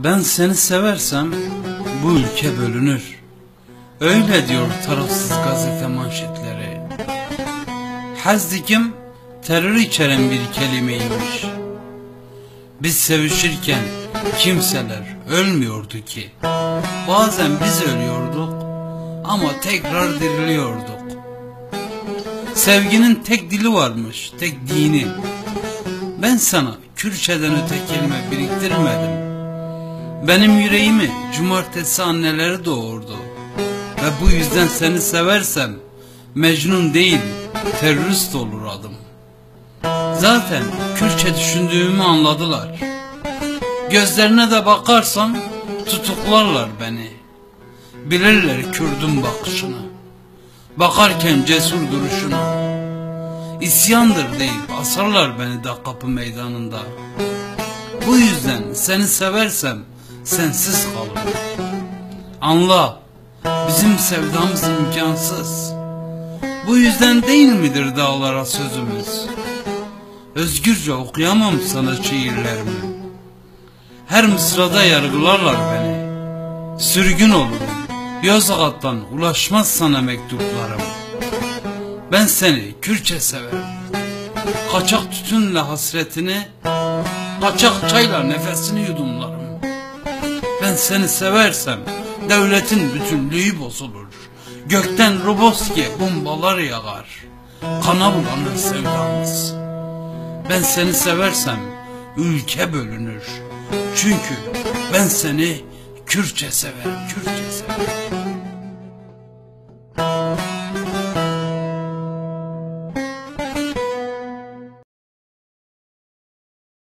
Ben seni seversem bu ülke bölünür. Öyle diyor tarafsız gazete manşetleri. Hazdikim terör içeren bir kelimeymiş. Biz sevişirken kimseler ölmüyordu ki. Bazen biz ölüyorduk ama tekrar diriliyorduk. Sevginin tek dili varmış, tek dini. Ben sana Kürtçeden öte kelime biriktirmedim. Benim yüreğimi cumartesi anneleri doğurdu. Ve bu yüzden seni seversem Mecnun değil terörist olur adım. Zaten Kürtçe düşündüğümü anladılar. Gözlerine de bakarsam tutuklarlar beni. Bilirler Kürdün bakışını, bakarken cesur duruşunu. İsyandır deyip asarlar beni de kapı meydanında. Bu yüzden seni seversem sensiz kalırım. Anla, bizim sevdamız imkansız. Bu yüzden değil midir dağlara sözümüz? Özgürce okuyamam sana şiirlerimi. Her mısrada yargılarlar beni. Sürgün olurum, Yozgat'tan ulaşmaz sana mektuplarım. Ben seni Kürtçe severim. Kaçak tütünle hasretini, kaçak çayla nefesini yudumlarım. Ben seni seversem devletin bütünlüğü bozulur. Gökten Roboski bombalar yağar. Kana bulanır sevdamız. Ben seni seversem ülke bölünür. Çünkü ben seni Kürtçe severim, Kürtçe severim.